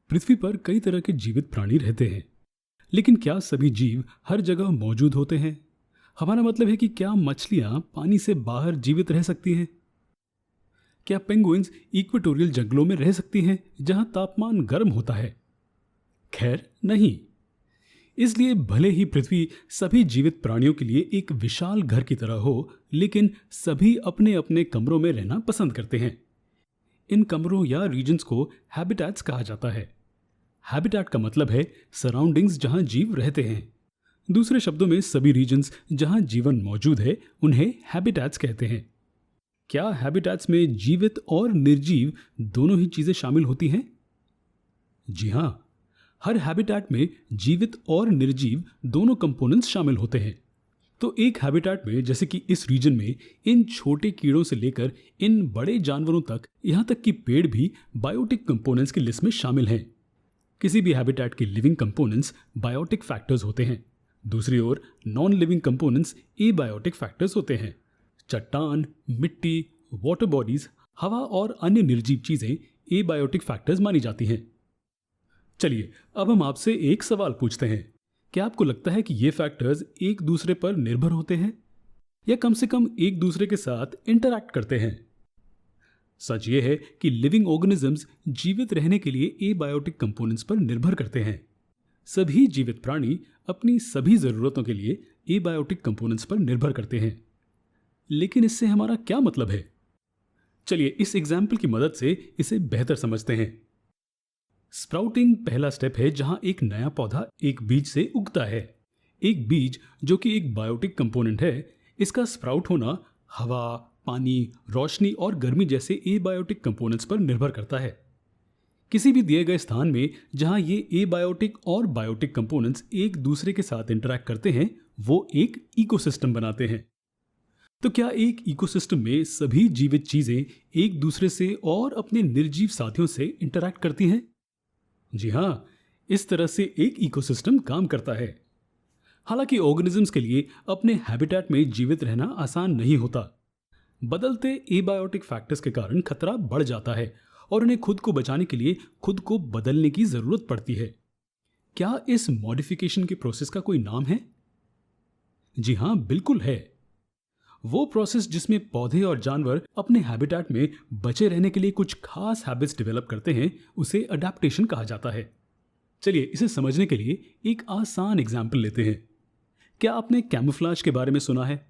पृथ्वी पर कई तरह के जीवित प्राणी रहते हैं, लेकिन क्या सभी जीव हर जगह मौजूद होते हैं? हमारा मतलब है कि क्या मछलियां पानी से बाहर जीवित रह सकती हैं? क्या पेंगुइन्स इक्वेटोरियल जंगलों में रह सकती हैं जहां तापमान गर्म होता है? खैर नहीं। इसलिए भले ही पृथ्वी सभी जीवित प्राणियों के लिए एक विशाल घर की तरह हो, लेकिन सभी अपने अपने कमरों में रहना पसंद करते हैं। इन कमरों या रीजन्स को हैबिटेट्स कहा जाता है। हैबिटेट का मतलब है सराउंडिंग्स जहां जीव रहते हैं। दूसरे शब्दों में सभी रीजन्स जहां जीवन मौजूद है उन्हें हैबिटेट्स कहते हैं। क्या हैबिटेट्स में जीवित और निर्जीव दोनों ही चीजें शामिल होती हैं? जी हां, हर हैबिटेट में जीवित और निर्जीव दोनों कंपोनेंट्स शामिल होते हैं। तो एक हैबिटेट में, जैसे कि इस रीजन में, इन छोटे कीड़ों से लेकर इन बड़े जानवरों तक, यहां तक कि पेड़ भी बायोटिक कंपोनेंट्स की लिस्ट में शामिल हैं। किसी भी हैबिटेट के लिविंग कंपोनेंट्स बायोटिक फैक्टर्स होते हैं। दूसरी ओर non living components abiotic factors होते हैं। चट्टान, मिट्टी, वाटर बॉडीज, हवा और अन्य निर्जीव चीजें एबायोटिक फैक्टर्स मानी जाती हैं। चलिए अब हम आपसे एक सवाल पूछते हैं। क्या आपको लगता है कि ये फैक्टर्स एक दूसरे पर निर्भर होते हैं या कम से कम एक दूसरे के साथ इंटरैक्ट करते हैं? सच ये है कि लिविंग ऑर्गेनिजम्स जीवित रहने के लिए एबायोटिक कंपोनेंट्स पर निर्भर करते हैं। सभी जीवित प्राणी अपनी सभी जरूरतों के लिए एबायोटिक कंपोनेंट्स पर निर्भर करते हैं। लेकिन इससे हमारा क्या मतलब है? चलिए इस एग्जाम्पल की मदद से इसे बेहतर समझते हैं। स्प्राउटिंग पहला स्टेप है जहां एक नया पौधा एक बीज से उगता है। एक बीज जो कि एक बायोटिक कंपोनेंट है, इसका स्प्राउट होना हवा, पानी, रोशनी और गर्मी जैसे एबायोटिक कंपोनेंट्स पर निर्भर करता है। किसी भी दिए गए स्थान में जहां ये एबायोटिक और बायोटिक कंपोनेंट्स एक दूसरे के साथ इंटरैक्ट करते हैं, वो एक इकोसिस्टम बनाते हैं। तो क्या एक इकोसिस्टम में सभी जीवित चीजें एक दूसरे से और अपने निर्जीव साथियों से इंटरैक्ट करती हैं? जी हां, इस तरह से एक इकोसिस्टम काम करता है। हालांकि ऑर्गेनिजम्स के लिए अपने हैबिटेट में जीवित रहना आसान नहीं होता। बदलते एबायोटिक फैक्टर्स के कारण खतरा बढ़ जाता है और उन्हें खुद को बचाने के लिए खुद को बदलने की जरूरत पड़ती है। क्या इस मॉडिफिकेशन के प्रोसेस का कोई नाम है? जी हां, बिल्कुल है। वो प्रोसेस जिसमें पौधे और जानवर अपने हैबिटेट में बचे रहने के लिए कुछ खास हैबिट्स डेवलप करते हैं, उसे अडैप्टेशन कहा जाता है। चलिए इसे समझने के लिए एक आसान एग्जाम्पल लेते हैं। क्या आपने कैमोफ्लेज के बारे में सुना है?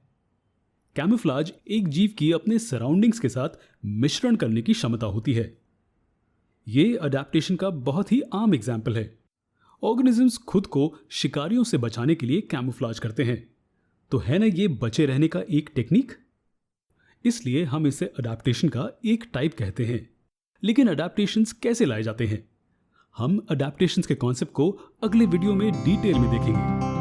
कैमोफ्लेज एक जीव की अपने सराउंडिंग्स के साथ मिश्रण करने की क्षमता होती है। ये अडैप्टेशन का बहुत ही आम एग्जाम्पल है। ऑर्गेनिजम्स खुद को शिकारियों से बचाने के लिए कैमोफ्लेज करते हैं। तो है ना ये बचे रहने का एक टेक्निक? इसलिए हम इसे अडैप्टेशन का एक टाइप कहते हैं। लेकिन अडैप्टेशंस कैसे लाए जाते हैं? हम अडैप्टेशंस के कॉन्सेप्ट को अगले वीडियो में डिटेल में देखेंगे।